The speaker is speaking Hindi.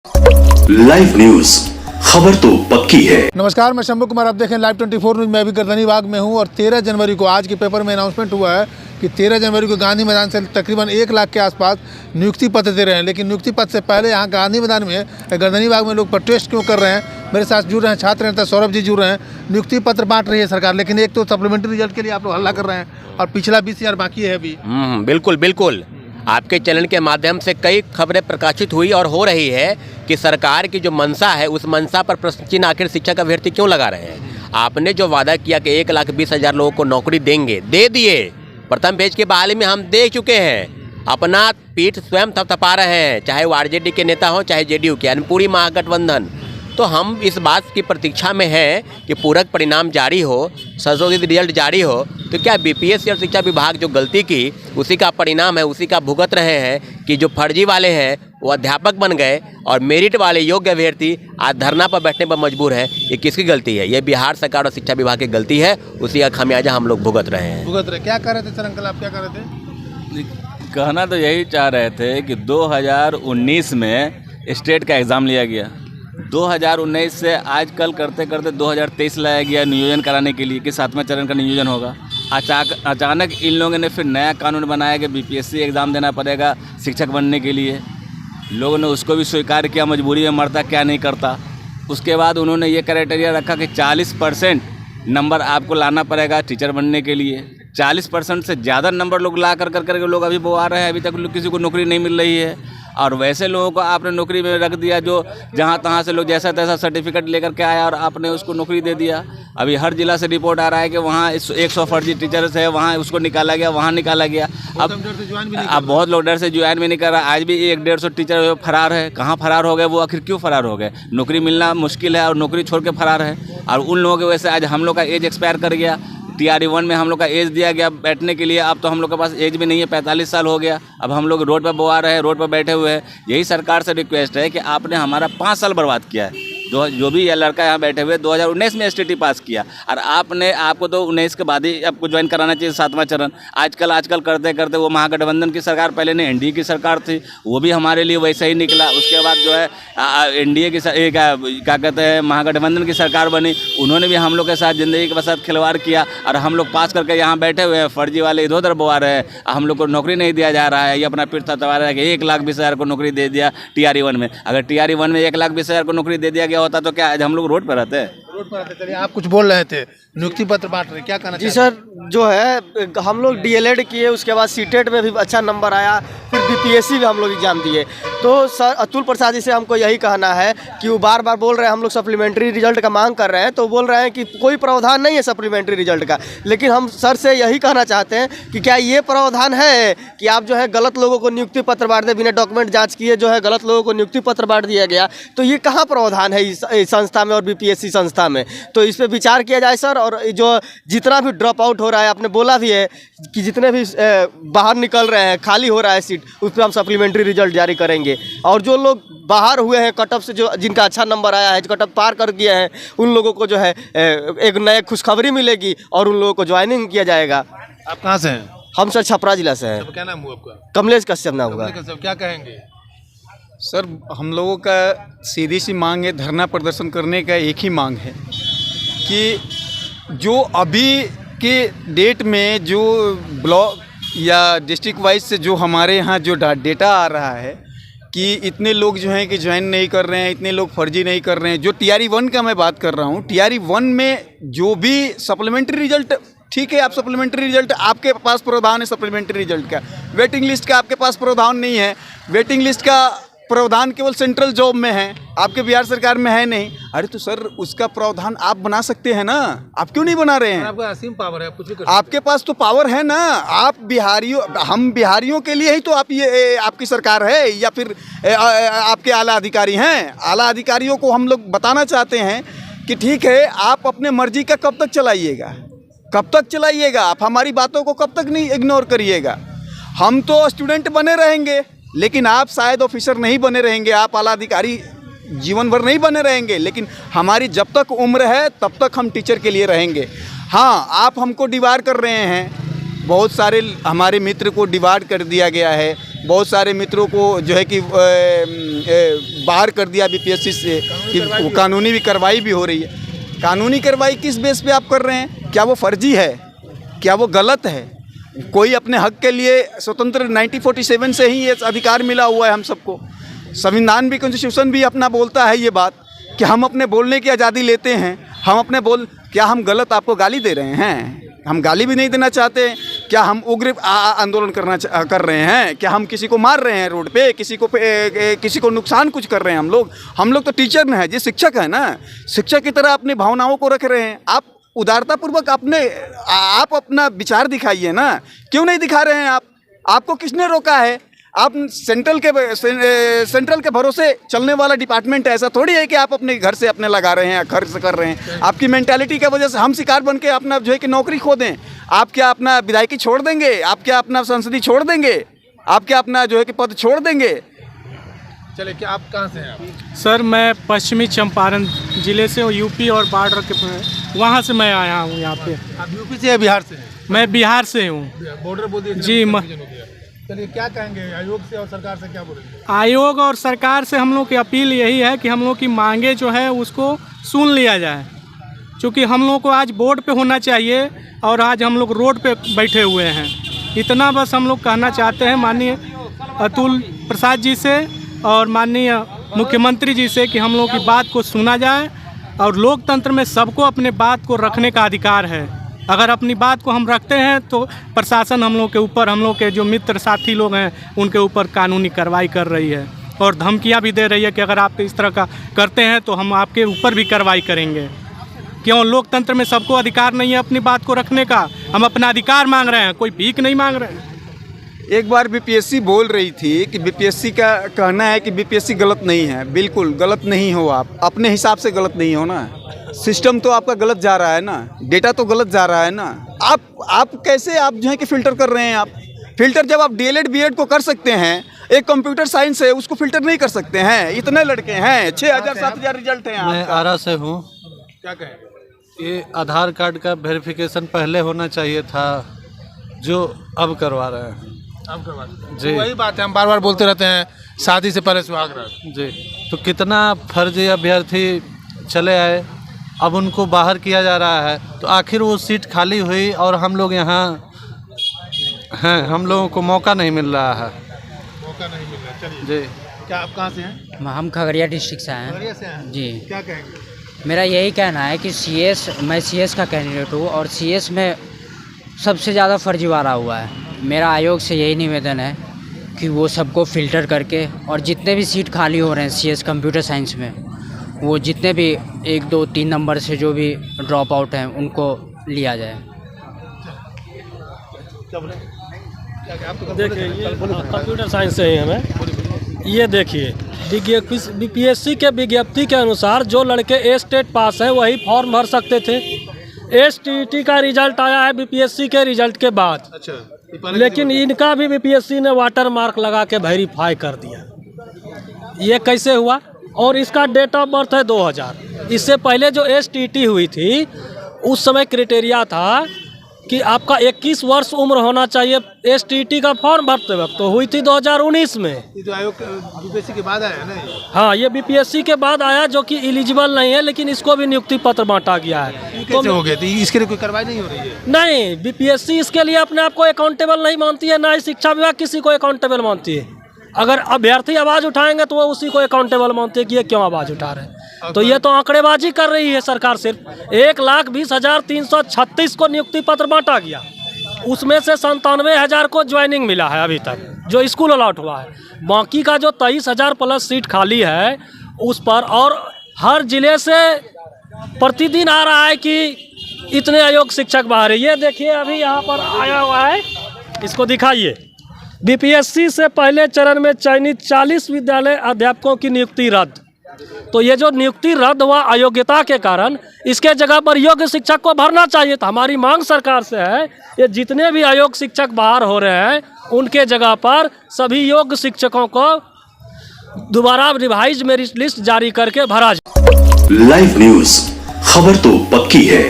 लाइव न्यूज, खबर तो पक्की है। नमस्कार, मैं शंभू कुमार, आप देखें लाइव 24 न्यूज। मैं अभी गर्दनी बाग में हूं और 13 जनवरी को आज के पेपर में अनाउंसमेंट हुआ है कि 13 जनवरी को गांधी मैदान से तकरीबन 1 लाख के आसपास नियुक्ति पत्र दे रहे हैं। लेकिन नियुक्ति पत्र से पहले यहाँ गांधी मैदान में गर्दनी बाग में लोग प्रोटेस्ट क्यों कर रहे हैं? मेरे साथ जुड़ रहे हैं छात्र नेता सौरभ जी जुड़ रहे हैं। नियुक्ति पत्र बांट रही है सरकार, लेकिन एक तो सप्लीमेंट्री रिजल्ट के लिए आप लोग हल्ला कर रहे हैं और पिछला 20,000 बाकी है अभी। बिल्कुल बिल्कुल। आपके चैनल के माध्यम से कई खबरें प्रकाशित हुई और हो रही है कि सरकार की जो मंशा है उस मंशा पर प्रश्न चिन्ह आखिर शिक्षक अभ्यर्थी क्यों लगा रहे हैं। आपने जो वादा किया कि 1,20,000 लोगों को नौकरी देंगे, दे दिए। प्रथम पेज के बहाली में हम देख चुके हैं। अपना पीठ स्वयं थपथपा रहे हैं, चाहे वो आरजेडी के नेता हो चाहे जेडीयू के, यानी पूरी महागठबंधन। तो हम इस बात की प्रतीक्षा में हैं कि पूरक परिणाम जारी हो, संशोधित रिजल्ट जारी हो। तो क्या बीपीएससी और शिक्षा विभाग जो गलती की उसी का परिणाम है, उसी का भुगत रहे हैं कि जो फर्जी वाले हैं वो अध्यापक बन गए और मेरिट वाले योग्य अभ्यर्थी आज धरना पर बैठने पर मजबूर है। ये किसकी गलती है? ये बिहार सरकार और शिक्षा विभाग की गलती है। उसी का खामियाजा हम लोग भुगत रहे हैं। क्या कर रहे थे सर? अंकल आप क्या कर रहे थे? कहना तो यही चाह रहे थे कि 2019 में स्टेट का एग्ज़ाम लिया गया, 2019 से आज कल करते करते 2023 लाया गया नियोजन कराने के लिए कि 7वें चरण का नियोजन होगा। अचानक इन लोगों ने फिर नया कानून बनाया कि बीपीएससी एग्ज़ाम देना पड़ेगा शिक्षक बनने के लिए। लोगों ने उसको भी स्वीकार किया, मजबूरी में मरता क्या नहीं करता। उसके बाद उन्होंने ये क्राइटेरिया रखा कि 40% नंबर आपको लाना पड़ेगा टीचर बनने के लिए। 40% से ज़्यादा नंबर लोग ला कर लोग अभी वो आ रहे हैं, अभी तक किसी को नौकरी नहीं मिल रही है। और वैसे लोगों को आपने नौकरी में रख दिया जो जहाँ तहाँ से लोग जैसा तैसा सर्टिफिकेट लेकर के आया और आपने उसको नौकरी दे दिया। अभी हर जिला से रिपोर्ट आ रहा है कि वहाँ 100 फर्जी टीचर्स है, वहाँ उसको निकाला गया, वहाँ निकाला गया। अब बहुत लोग डर से ज्वाइन भी नहीं कर रहा। आज भी 100-150 टीचर फरार है। कहाँ फरार हो गए वो? आखिर क्यों फरार हो गए? नौकरी मिलना मुश्किल है और नौकरी छोड़ के फरार है। और उन लोगों की वजह से आज हम लोग का एज एक्सपायर कर गया। TRE1 में हम लोग का एज दिया गया बैठने के लिए, अब तो हम लोग के पास एज भी नहीं है, 45 साल हो गया। अब हम लोग रोड पर बोआ रहे हैं, रोड पर बैठे हुए हैं। यही सरकार से रिक्वेस्ट है कि आपने हमारा 5 साल बर्बाद किया है। जो भी ये लड़का यहाँ बैठे हुए 2019 में STT पास किया और आपको तो 19 के बाद ही आपको ज्वाइन कराना चाहिए 7वां चरण। आजकल करते करते वो महागठबंधन की सरकार, पहले ने NDA की सरकार थी, वो भी हमारे लिए वैसा ही निकला। उसके बाद जो है NDA की क्या कहते हैं महागठबंधन की सरकार बनी, उन्होंने भी हम लोग के साथ ज़िंदगी के साथ खिलवाड़ किया और हम लोग पास करके यहाँ बैठे हुए हैं। फर्जी वाले इधर उधर बोआ रहे हैं, हम लोग को नौकरी नहीं दिया जा रहा है। ये अपना पीठ थपथपा रहा है कि 1,20,000 को नौकरी दे दिया TRE1 में। अगर TRE1 में 1,20,000 को नौकरी दे दिया गया होता तो क्या आज हम लोग रोड पर रहते हैं? चलिए, आप कुछ बोल रहे थे, नियुक्ति पत्र बांट रहे, क्या कहना? जी सर, जो है हम लोग DLED किए, उसके बाद सीटेट में भी अच्छा नंबर आया, फिर BPSC भी हम लोग एग्जाम दिए। तो सर अतुल प्रसाद जी से हमको यही कहना है कि वो बार बार बोल रहे हैं हम लोग सप्लीमेंट्री रिजल्ट का मांग कर रहे हैं, तो बोल रहे हैं कि कोई प्रावधान नहीं है सप्लीमेंट्री रिजल्ट का। लेकिन हम सर से यही कहना चाहते हैं कि क्या ये प्रावधान है कि आप जो है गलत लोगों को नियुक्ति पत्र बांट दे, बिना डॉक्यूमेंट जाँच किए जो है गलत लोगों को नियुक्ति पत्र बांट दिया गया? तो ये कहाँ प्रावधान है इस संस्था में और BPSC संस्था में? तो इस पर विचार किया जाए सर। और जो जितना भी ड्रॉप आउट हो रहा है, आपने बोला भी है कि जितने भी बाहर निकल रहे हैं, खाली हो रहा है सीट, उस पर हम सप्लीमेंट्री रिजल्ट जारी करेंगे। और जो लोग बाहर हुए हैं कट ऑफ से, जो जिनका अच्छा नंबर आया है, कट ऑफ पार कर गए हैं, उन लोगों को जो है एक नए खुशखबरी मिलेगी और उन लोगों को ज्वाइनिंग किया जाएगा। आप कहाँ से हैं? हम सर छपरा जिला से हैं। क्या नाम हुआ आपका? कमलेश कश्यप नाम हुआ। क्या कहेंगे सर? हम लोगों का सीधी सी मांग है, धरना प्रदर्शन करने का एक ही मांग है कि जो अभी के डेट में जो ब्लॉक या डिस्ट्रिक्ट वाइज से जो हमारे यहाँ जो डेटा आ रहा है कि इतने लोग जो हैं कि ज्वाइन नहीं कर रहे हैं, इतने लोग फर्जी नहीं कर रहे हैं। जो TRE1 का मैं बात कर रहा हूँ, TRE1 में जो भी सप्लीमेंट्री रिजल्ट, ठीक है, आप सप्लीमेंट्री रिजल्ट आपके पास प्रावधान है सप्लीमेंट्री रिजल्ट का, वेटिंग लिस्ट का आपके पास प्रावधान नहीं है। वेटिंग लिस्ट का प्रावधान केवल सेंट्रल जॉब में है, आपके बिहार सरकार में है नहीं। अरे तो सर उसका प्रावधान आप बना सकते हैं ना, आप क्यों नहीं बना रहे हैं? आपका असीम पावर है, कुछ आपके पास तो पावर है ना। आप बिहारियों, हम बिहारियों के लिए ही तो आप ये आपकी सरकार है, या फिर आपके आला अधिकारी हैं। आला अधिकारियों को हम लोग बताना चाहते हैं कि ठीक है, आप अपने मर्जी का कब तक चलाइएगा, कब तक चलाइएगा? आप हमारी बातों को कब तक नहीं इग्नोर करिएगा? हम तो स्टूडेंट बने रहेंगे, लेकिन आप शायद ऑफिसर नहीं बने रहेंगे, आप आला अधिकारी जीवन भर नहीं बने रहेंगे, लेकिन हमारी जब तक उम्र है तब तक हम टीचर के लिए रहेंगे। हाँ, आप हमको डिवार कर रहे हैं, बहुत सारे हमारे मित्र को डिवाइड कर दिया गया है बहुत सारे मित्रों को जो है कि बाहर कर दिया बीपीएससी से कि वो कानूनी भी कार्रवाई भी हो रही है। कानूनी कार्रवाई किस बेस पे आप कर रहे हैं? क्या वो फर्जी है? क्या वो गलत है? कोई अपने हक के लिए स्वतंत्र 1947 से ही ये अधिकार मिला हुआ है हम सबको। संविधान भी, कॉन्स्टिट्यूशन भी अपना बोलता है ये बात कि हम अपने बोलने की आज़ादी लेते हैं। हम अपने क्या हम गलत आपको गाली दे रहे हैं? हम गाली भी नहीं देना चाहते। क्या हम उग्र आंदोलन कर रहे हैं? क्या हम किसी को मार रहे हैं रोड पे? किसी को नुकसान कुछ कर रहे हैं? हम लोग तो टीचर न है जी, शिक्षक है ना। शिक्षक की तरह अपनी भावनाओं को रख रहे हैं। आप उदारतापूर्वक आप अपना विचार दिखाइए ना। क्यों नहीं दिखा रहे हैं आप? आपको किसने रोका है? आप सेंट्रल के भरोसे चलने वाला डिपार्टमेंट है। ऐसा थोड़ी है कि आप अपने घर से अपने लगा रहे हैं, खर्च कर रहे हैं। आपकी मेंटालिटी की वजह से हम शिकार बन के अपना जो है कि नौकरी खो दें। आप क्या अपना विधायकी छोड़ देंगे? आप क्या अपना संसदीय छोड़ देंगे? आप क्या अपना जो है कि पद छोड़ देंगे? चलिए, क्या आप कहाँ से हैं आप? सर मैं पश्चिमी चंपारण ज़िले से हूँ, यूपी और बॉर्डर के वहाँ से मैं आया हूँ यहाँ पे। आप यूपी से या बिहार से हैं? मैं बिहार से हूँ बॉर्डर बोल दिए जी। चलिए, क्या कहेंगे आयोग से और सरकार से, क्या बोलेंगे? आयोग और सरकार से हम लोग की अपील यही है कि हम लोग की मांगे जो है उसको सुन लिया जाए, क्योंकि हम लोग को आज बोर्ड पे होना चाहिए और आज हम लोग रोड पे बैठे हुए हैं। इतना बस हम लोग कहना चाहते हैं माननीय अतुल प्रसाद जी से और माननीय मुख्यमंत्री जी से कि हम लोग की बात को सुना जाए। और लोकतंत्र में सबको अपने बात को रखने का अधिकार है। अगर अपनी बात को हम रखते हैं तो प्रशासन हम लोग के ऊपर, हम लोग के जो मित्र साथी लोग हैं उनके ऊपर कानूनी कार्रवाई कर रही है और धमकियां भी दे रही है कि अगर आप इस तरह का करते हैं तो हम आपके ऊपर भी कार्रवाई करेंगे। क्यों? लोकतंत्र में सबको अधिकार नहीं है अपनी बात को रखने का। हम अपना अधिकार मांग रहे हैं, कोई भीख नहीं मांग रहे हैं। एक बार बीपीएससी बोल रही थी कि बीपीएससी का कहना है कि बीपीएससी गलत नहीं है। बिल्कुल गलत नहीं हो, आप अपने हिसाब से गलत नहीं हो ना। सिस्टम तो आपका गलत जा रहा है ना, डेटा तो गलत जा रहा है ना। आप कैसे आप जो है कि फ़िल्टर कर रहे हैं? आप फ़िल्टर जब आप डीएलएड बीएड को कर सकते हैं, एक कंप्यूटर साइंस है उसको फ़िल्टर नहीं कर सकते हैं? इतने लड़के हैं, 6000 7000 रिजल्ट हैं। मैं आरा से हूँ। क्या कहेंगे? ये आधार कार्ड का वेरिफिकेशन पहले होना चाहिए था, जो अब करवा रहे हैं। हम करवा दें। जी। वही बात है, हम बार बार बोलते रहते हैं, शादी से पहले सुहागरात। जी, तो कितना फर्जी अभ्यर्थी चले आए, अब उनको बाहर किया जा रहा है। तो आखिर वो सीट खाली हुई और हम लोग यहाँ हैं, हम लोगों को मौका नहीं मिल रहा है। मौका नहीं मिल रहा। चलिए जी। क्या आप कहाँ से हैं? हम खगड़िया डिस्ट्रिक्ट से हैं। खगड़िया से हैं? जी। क्या कहेंगे? मेरा यही कहना है कि मैं सीएस का कैंडिडेट हूँ और सीएस में सबसे ज़्यादा फर्जीवाड़ा हुआ है। मेरा आयोग से यही निवेदन है कि वो सबको फ़िल्टर करके और जितने भी सीट खाली हो रहे हैं सीएस कंप्यूटर साइंस में, वो जितने भी 1 2 3 नंबर से जो भी ड्रॉप आउट हैं उनको लिया जाए। देखिए, ये कंप्यूटर साइंस से ही हमें ये देखिए बीपीएससी के विज्ञप्ति के अनुसार जो लड़के ए स्टेट पास हैं वही फॉर्म भर सकते थे। एसटीईटी का रिजल्ट आया है बीपीएससी के रिजल्ट के बाद। अच्छा, लेकिन इनका भी बीपीएससी ने वाटर मार्क लगा के वेरीफाई कर दिया। ये कैसे हुआ? और इसका डेट ऑफ बर्थ है 2000। इससे पहले जो एसटीईटी हुई थी उस समय क्राइटेरिया था कि आपका 21 वर्ष उम्र होना चाहिए एसटीईटी का फॉर्म भरते वक्त, तो हुई थी 2019 में। ये तो आयोग बीपीएससी के बाद आया है ना ये? हाँ, ये बीपीएससी के बाद आया जो कि एलिजिबल नहीं है, लेकिन इसको भी नियुक्ति पत्र बांटा गया है। कैसे हो गया? तो इसके लिए कोई कार्रवाई नहीं हो रही है? नहीं, बीपीएससी इसके लिए अपने आप को अकाउंटेबल नहीं मानती है, ना ही शिक्षा विभाग किसी को अकाउंटेबल मानती है। अगर अभ्यर्थी आवाज़ उठाएंगे तो वो उसी को अकाउंटेबल मानते हैं कि ये क्यों आवाज़ उठा रहे हैं। तो ये तो आंकड़ेबाजी कर रही है सरकार। सिर्फ 1,20,336 को नियुक्ति पत्र बांटा गया, उसमें से 97,000 को ज्वाइनिंग मिला है अभी तक, जो स्कूल अलॉट हुआ है। बाकी का जो 23,000 प्लस सीट खाली है उस पर, और हर जिले से प्रतिदिन आ रहा है कि इतने अयोग्य शिक्षक बाहर है। ये देखिए अभी यहाँ पर आया हुआ है, इसको दिखाइए। बीपीएससी से पहले चरण में चयनित 40 विद्यालय अध्यापकों की नियुक्ति रद्द। तो ये जो नियुक्ति रद्द हुआ अयोग्यता के कारण, इसके जगह पर योग्य शिक्षक को भरना चाहिए था। हमारी मांग सरकार से है ये जितने भी अयोग्य शिक्षक बाहर हो रहे हैं उनके जगह पर सभी योग्य शिक्षकों को दोबारा रिवाइज मेरिट लिस्ट जारी करके भरा जाए। लाइव न्यूज, खबर तो पक्की है।